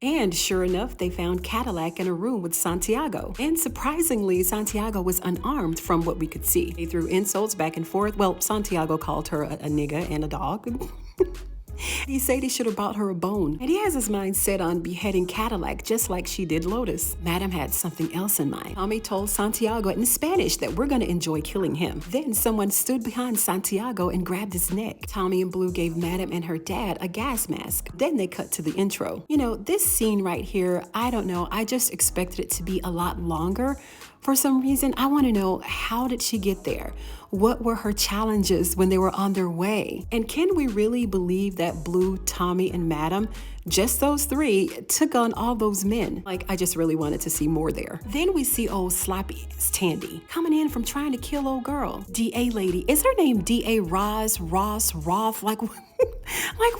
And sure enough, they found Cadillac in a room with Santiago. And surprisingly, Santiago was unarmed from what we could see. They threw insults back and forth. Well, Santiago called her a nigga and a dog. He said he should have bought her a bone. And he has his mind set on beheading Cadillac just like she did Lotus. Madam had something else in mind. Tommy told Santiago in Spanish that we're gonna enjoy killing him. Then someone stood behind Santiago and grabbed his neck. Tommy and Blue gave Madam and her dad a gas mask. Then they cut to the intro. You know, this scene right here, I don't know, I just expected it to be a lot longer. For some reason, I want to know, how did she get there? What were her challenges when they were on their way? And can we really believe that Blue, Tommy, and Madam, just those three, took on all those men? Like, I just really wanted to see more there. Then we see old sloppy ass Tandy coming in from trying to kill old girl. DA lady, is her name DA Ross, Roth? Like,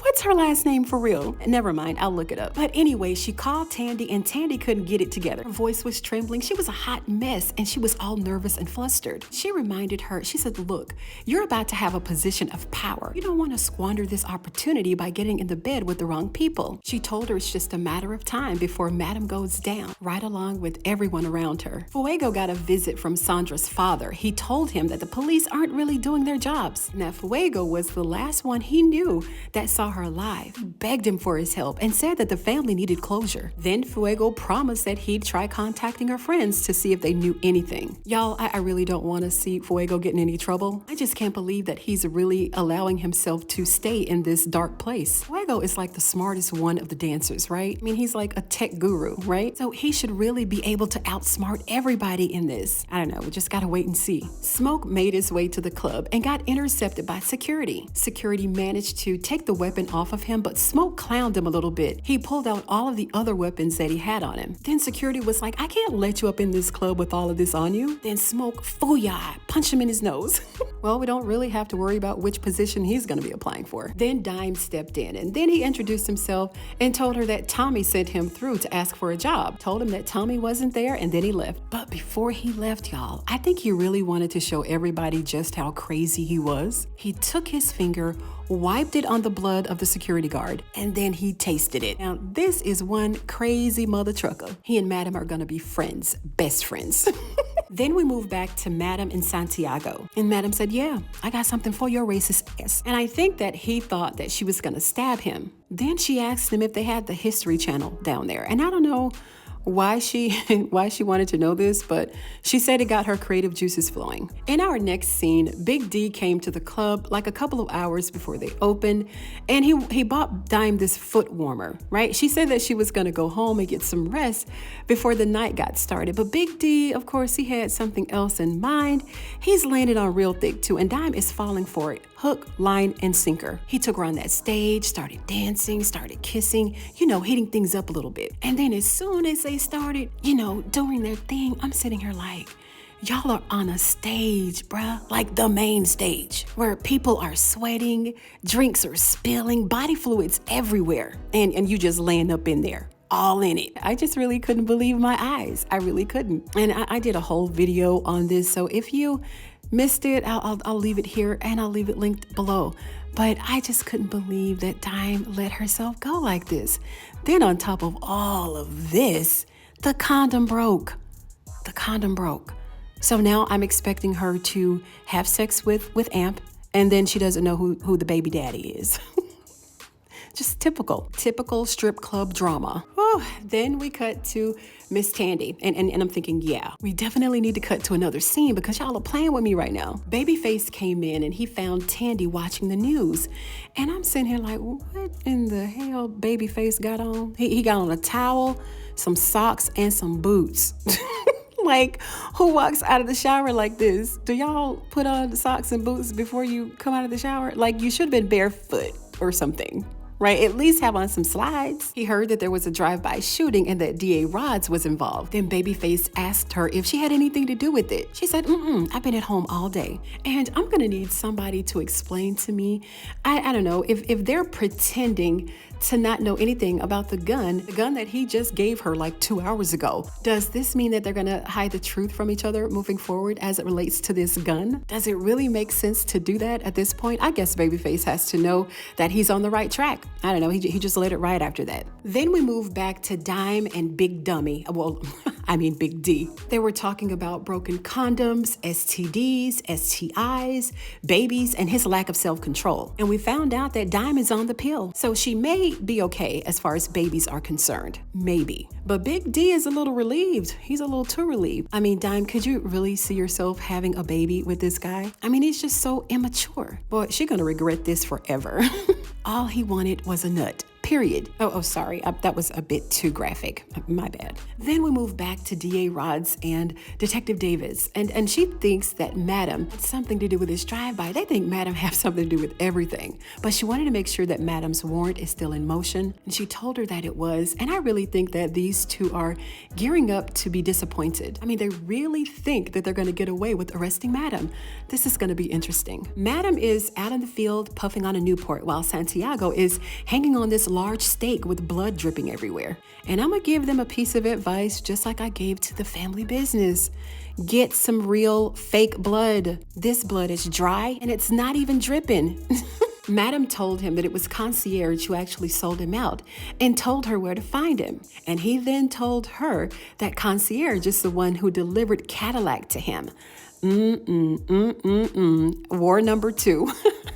what's her last name for real? Never mind, I'll look it up. But anyway, she called Tandy and Tandy couldn't get it together. Her voice was trembling. She was a hot mess and she was all nervous and flustered. She reminded her, she said, look, you're about to have a position of power. You don't want to squander this opportunity by getting in the bed with the wrong people. She told her it's just a matter of time before Madam goes down, right along with everyone around her. Fuego got a visit from Sandra's father. He told him that the police aren't really doing their jobs. Now, Fuego was the last one he knew that saw her alive. He begged him for his help and said that the family needed closure. Then Fuego promised that he'd try contacting her friends to see if they knew anything. Y'all, I really don't want to see Fuego get in any trouble. I just can't believe that he's really allowing himself to stay in this dark place. Fuego is like the smartest one of the dancers, right? I mean, he's like a tech guru, right? So he should really be able to outsmart everybody in this. I don't know, we just gotta wait and see. Smoke made his way to the club and got intercepted by security. Security managed to take the weapon off of him, but Smoke clowned him a little bit. He pulled out all of the other weapons that he had on him. Then security was like, I can't let you up in this club with all of this on you. Then Smoke, fooyah, punched him in his nose. Well, we don't really have to worry about which position he's gonna be applying for. Then Dime stepped in and then he introduced himself and told her that Tommy sent him through to ask for a job. Told him that Tommy wasn't there and then he left. But before he left, y'all, I think he really wanted to show everybody just how crazy he was. He took his finger, wiped it on the blood of the security guard, and then he tasted it. Now, this is one crazy mother trucker. He and Madam are gonna be friends, best friends. Then we move back to Madam and Santiago. And Madam said, yeah, I got something for your racist ass. And I think that he thought that she was gonna stab him. Then she asked him if they had the History Channel down there. And I don't know why she wanted to know this, but she said it got her creative juices flowing. In our next scene, Big D came to the club like a couple of hours before they opened, and he bought Dime this foot warmer, right? She said that she was gonna go home and get some rest before the night got started, but Big D, of course, he had something else in mind. He's landed on real thick too, and Dime is falling for it. Hook, line, and sinker. He took her on that stage, started dancing, started kissing, hitting things up a little bit. And then as soon as they started, doing their thing, I'm sitting here like, y'all are on a stage, bruh, like the main stage, where people are sweating, drinks are spilling, body fluids everywhere, and you just laying up in there, all in it. I just really couldn't believe my eyes. I really couldn't. And I did a whole video on this, so if you missed it, I'll leave it here and I'll leave it linked below. But I just couldn't believe that Dime let herself go like this. Then on top of all of this, the condom broke. The condom broke. So now I'm expecting her to have sex with Amp, and then she doesn't know who the baby daddy is. Just typical strip club drama. Whew. Then we cut to Miss Tandy, and I'm thinking, yeah, we definitely need to cut to another scene because y'all are playing with me right now. Babyface came in and he found Tandy watching the news, and I'm sitting here like, what in the hell Babyface got on? He got on a towel, some socks, and some boots. Like, who walks out of the shower like this? Do y'all put on the socks and boots before you come out of the shower? Like, you should have been barefoot or something, right? At least have on some slides. He heard that there was a drive-by shooting and that DA Rods was involved. Then Babyface asked her if she had anything to do with it. She said, I've been at home all day. And I'm gonna need somebody to explain to me, I don't know, if they're pretending to not know anything about the gun that he just gave her like 2 hours ago. Does this mean that they're gonna hide the truth from each other moving forward as it relates to this gun? Does it really make sense to do that at this point? I guess Babyface has to know that he's on the right track. I don't know, he just let it ride after that. Then we move back to Dime and Big Dummy. Well, I mean Big D. They were talking about broken condoms, STDs, STIs, babies, and his lack of self-control. And we found out that Dime is on the pill. So she may be okay as far as babies are concerned. Maybe. But Big D is a little relieved. He's a little too relieved. I mean, Dime, could you really see yourself having a baby with this guy? I mean, he's just so immature. Boy, she's gonna regret this forever. All he wanted was a nut. Period. Oh, sorry. That was a bit too graphic. My bad. Then we move back to DA Rods and Detective Davis. And she thinks that Madam had something to do with this drive-by. They think Madam has something to do with everything. But she wanted to make sure that Madam's warrant is still in motion. And she told her that it was. And I really think that these two are gearing up to be disappointed. I mean, they really think that they're going to get away with arresting Madam. This is going to be interesting. Madam is out in the field puffing on a Newport while Santiago is hanging on this large stake with blood dripping everywhere. And I'm gonna give them a piece of advice just like I gave to the family business. Get some real fake blood. This blood is dry and it's not even dripping. Madam told him that it was Concierge who actually sold him out and told her where to find him. And he then told her that Concierge is the one who delivered Cadillac to him. War number 2.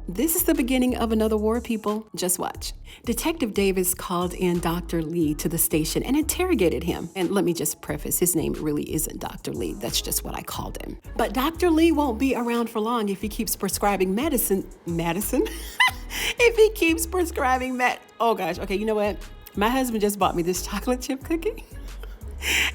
This is the beginning of another war, people. Just watch. Detective Davis called in Dr. Lee to the station and interrogated him. And let me just preface, his name really isn't Dr. Lee. That's just what I called him. But Dr. Lee won't be around for long if he keeps prescribing medicine. If he keeps prescribing oh gosh, okay, you know what? My husband just bought me this chocolate chip cookie.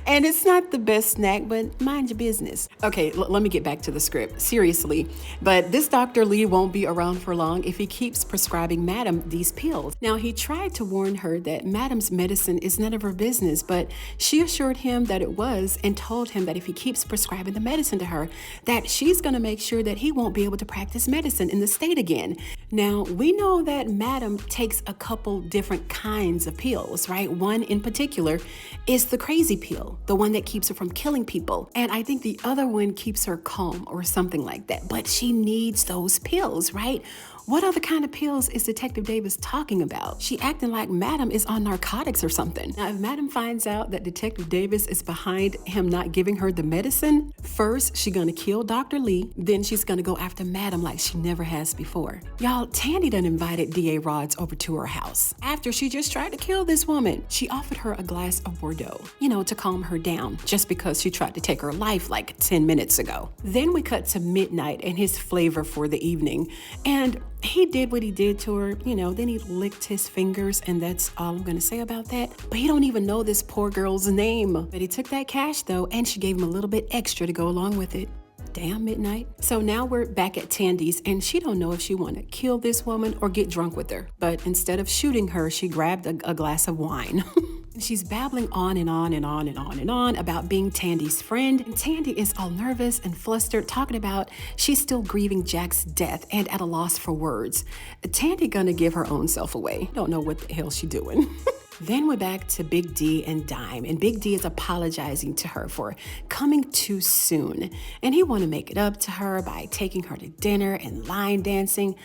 And it's not the best snack, but mind your business. Okay, let me get back to the script. Seriously, but this Dr. Lee won't be around for long if he keeps prescribing Madam these pills. Now, he tried to warn her that Madam's medicine is none of her business, but she assured him that it was and told him that if he keeps prescribing the medicine to her, that she's going to make sure that he won't be able to practice medicine in the state again. Now, we know that Madam takes a couple different kinds of pills, right? One in particular is the crazy pill, the one that keeps her from killing people. And I think the other one keeps her calm or something like that. But she needs those pills, right? What other kind of pills is Detective Davis talking about? She acting like Madam is on narcotics or something. Now, if Madam finds out that Detective Davis is behind him not giving her the medicine, first she's gonna kill Dr. Lee, then she's gonna go after Madam like she never has before. Y'all, Tandy done invited DA Rods over to her house after she just tried to kill this woman. She offered her a glass of Bordeaux, to calm her down, just because she tried to take her life like 10 minutes ago. Then we cut to Midnight and his flavor for the evening. And he did what he did to her, then he licked his fingers, and that's all I'm gonna say about that. But he don't even know this poor girl's name. But he took that cash though, and she gave him a little bit extra to go along with it. Damn, Midnight. So now we're back at Tandy's, and she don't know if she want to kill this woman or get drunk with her. But instead of shooting her, she grabbed a glass of wine. She's babbling on and on and on and on and on about being Tandy's friend. And Tandy is all nervous and flustered, talking about she's still grieving Jack's death and at a loss for words. Tandy gonna give her own self away. Don't know what the hell she doing. Then we're back to Big D and Dime, and Big D is apologizing to her for coming too soon. And he want to make it up to her by taking her to dinner and line dancing.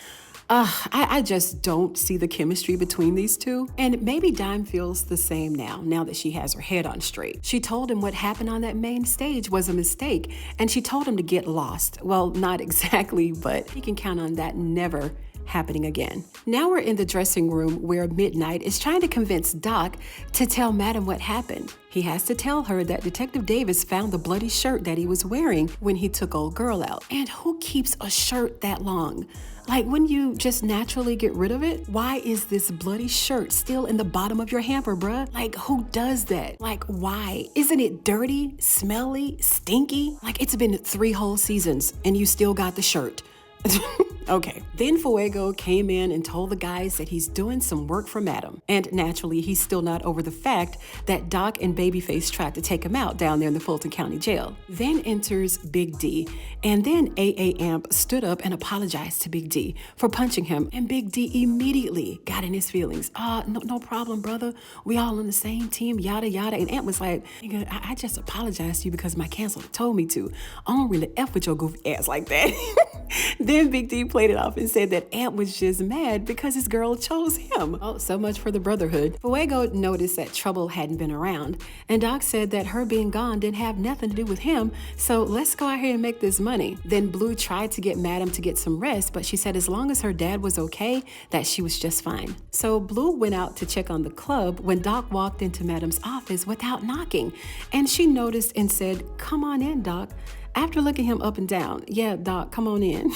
I just don't see the chemistry between these two. And maybe Dime feels the same now that she has her head on straight. She told him what happened on that main stage was a mistake, and she told him to get lost. Well, not exactly, but he can count on that never happening again. Now we're in the dressing room where Midnight is trying to convince Doc to tell Madam what happened. He has to tell her that Detective Davis found the bloody shirt that he was wearing when he took old girl out. And who keeps a shirt that long? Like, wouldn't you just naturally get rid of it? Why is this bloody shirt still in the bottom of your hamper, bruh? Like, who does that? Like, why? Isn't it dirty, smelly, stinky? Like, it's been 3 whole seasons and you still got the shirt. Okay. Then Fuego came in and told the guys that he's doing some work for Madam. And naturally, he's still not over the fact that Doc and Babyface tried to take him out down there in the Fulton County Jail. Then enters Big D. And then AA Amp stood up and apologized to Big D for punching him. And Big D immediately got in his feelings. No problem, brother. We all on the same team, yada, yada. And Amp was like, nigga, I just apologized to you because my counselor told me to. I don't really F with your goofy ass like that. Then Big D played it off and said that Amp was just mad because his girl chose him. Oh, so much for the brotherhood. Fuego noticed that Trouble hadn't been around, and Doc said that her being gone didn't have nothing to do with him, so let's go out here and make this money. Then Blue tried to get Madam to get some rest, but she said as long as her dad was okay, that she was just fine. So Blue went out to check on the club when Doc walked into Madam's office without knocking, and she noticed and said, "Come on in, Doc." After looking him up and down, "Yeah, Doc, come on in."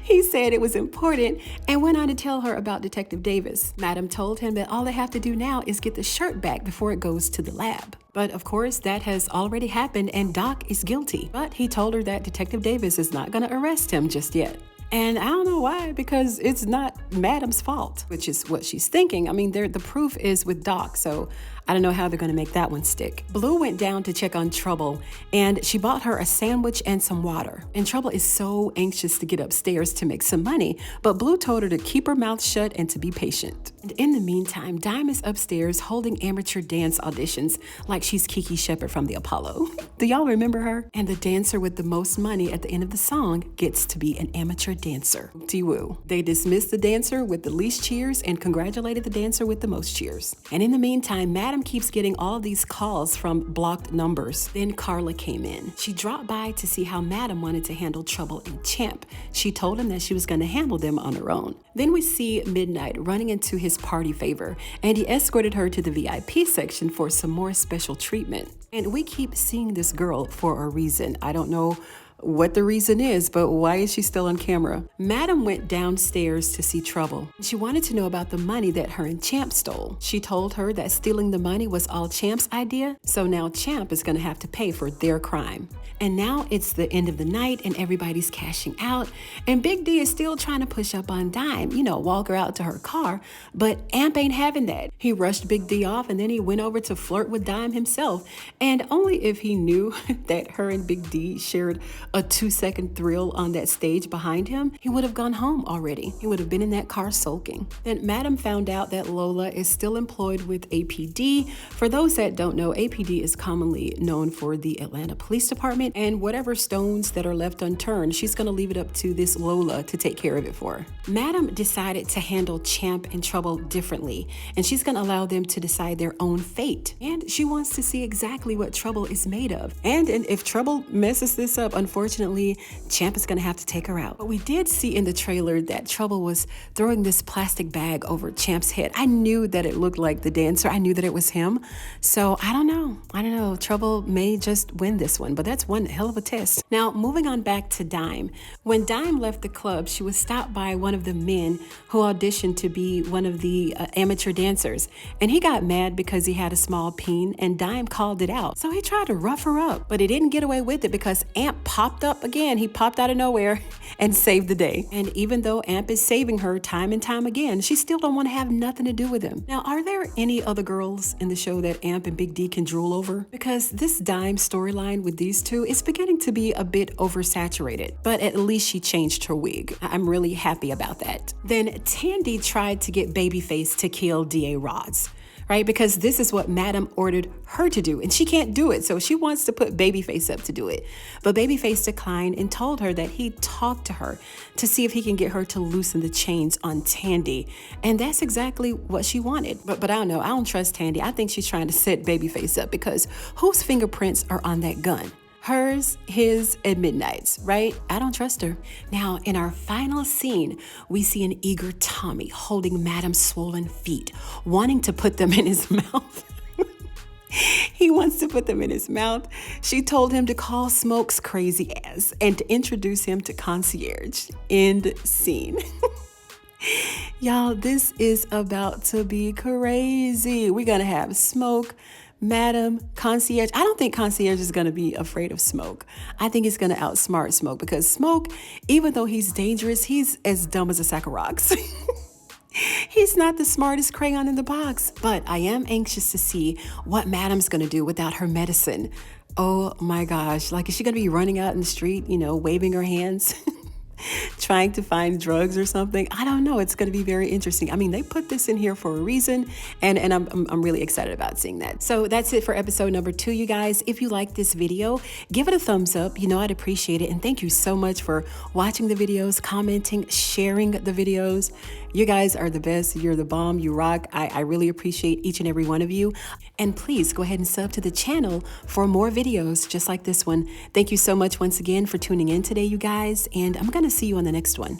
He said it was important and went on to tell her about Detective Davis. Madam told him that all they have to do now is get the shirt back before it goes to the lab. But of course, that has already happened and Doc is guilty. But he told her that Detective Davis is not going to arrest him just yet. And I don't know why, because it's not Madam's fault, which is what she's thinking. I mean, the proof is with Doc, so I don't know how they're going to make that one stick. Blue went down to check on Trouble, and she bought her a sandwich and some water. And Trouble is so anxious to get upstairs to make some money, but Blue told her to keep her mouth shut and to be patient. And in the meantime, Dime is upstairs holding amateur dance auditions like she's Kiki Shepard from the Apollo. Do y'all remember her? And the dancer with the most money at the end of the song gets to be an amateur dancer. Woo. They dismissed the dancer with the least cheers and congratulated the dancer with the most cheers. And in the meantime, Madam keeps getting all these calls from blocked numbers. Then Carla came in. She dropped by to see how Madam wanted to handle Trouble and Champ. She told him that she was going to handle them on her own. Then we see Midnight running into his party favor, and he escorted her to the VIP section for some more special treatment. And we keep seeing this girl for a reason. I don't know what the reason is, but why is she still on camera? Madam went downstairs to see Trouble. She wanted to know about the money that her and Champ stole. She told her that stealing the money was all Champ's idea, so now Champ is going to have to pay for their crime. And now it's the end of the night and everybody's cashing out, and Big D is still trying to push up on Dime, walk her out to her car, but Amp ain't having that. He rushed Big D off and then he went over to flirt with Dime himself, and only if he knew that her and Big D shared a 2-second thrill on that stage behind him, he would have gone home already. He would have been in that car sulking. Then Madam found out that Lola is still employed with APD. For those that don't know, APD is commonly known for the Atlanta Police Department, and whatever stones that are left unturned, she's going to leave it up to this Lola to take care of it for her. Madam decided to handle Champ and Trouble differently, and she's going to allow them to decide their own fate. And she wants to see exactly what Trouble is made of. And if Trouble messes this up, unfortunately, Champ is going to have to take her out. But we did see in the trailer that Trouble was throwing this plastic bag over Champ's head. I knew that it looked like the dancer. I knew that it was him. So I don't know. Trouble may just win this one, but that's one hell of a test. Now, moving on back to Dime. When Dime left the club, she was stopped by one of the men who auditioned to be one of the amateur dancers. And he got mad because he had a small peen, and Dime called it out. So he tried to rough her up, but he didn't get away with it because Amp popped up again. He popped out of nowhere and saved the day. And even though Amp is saving her time and time again, she still don't want to have nothing to do with him. Now, are there any other girls in the show that Amp and Big D can drool over? Because this Dime storyline with these two is beginning to be a bit oversaturated, but at least she changed her wig. I'm really happy about that. Then Tandy tried to get Babyface to kill D.A. Rods, right? Because this is what Madam ordered her to do, and she can't do it, so she wants to put Babyface up to do it. But Babyface declined and told her that he'd talk to her to see if he can get her to loosen the chains on Tandy, and that's exactly what she wanted. But I don't know, I don't trust Tandy. I think she's trying to set Babyface up, because whose fingerprints are on that gun? Hers, his, and Midnight's, right? I don't trust her. Now, in our final scene, we see an eager Tommy holding Madam's swollen feet, wanting to put them in his mouth. He wants to put them in his mouth. She told him to call Smoke's crazy ass and to introduce him to Concierge. End scene. Y'all, this is about to be crazy. We're gonna have Smoke, Madam Concierge. I don't think Concierge is going to be afraid of Smoke. I think he's going to outsmart Smoke because Smoke, even though he's dangerous, he's as dumb as a sack of rocks. He's not the smartest crayon in the box, but I am anxious to see what Madam's going to do without her medicine. Oh my gosh, like is she going to be running out in the street, waving her hands? Trying to find drugs or something. I don't know. It's going to be very interesting. I mean, they put this in here for a reason, and I'm really excited about seeing that. So that's it for episode number 2, you guys. If you like this video, give it a thumbs up. I'd appreciate it. And thank you so much for watching the videos, commenting, sharing the videos. You guys are the best. You're the bomb. You rock. I really appreciate each and every one of you. And please go ahead and sub to the channel for more videos just like this one. Thank you so much once again for tuning in today, you guys. And I'm going to see you on the next one.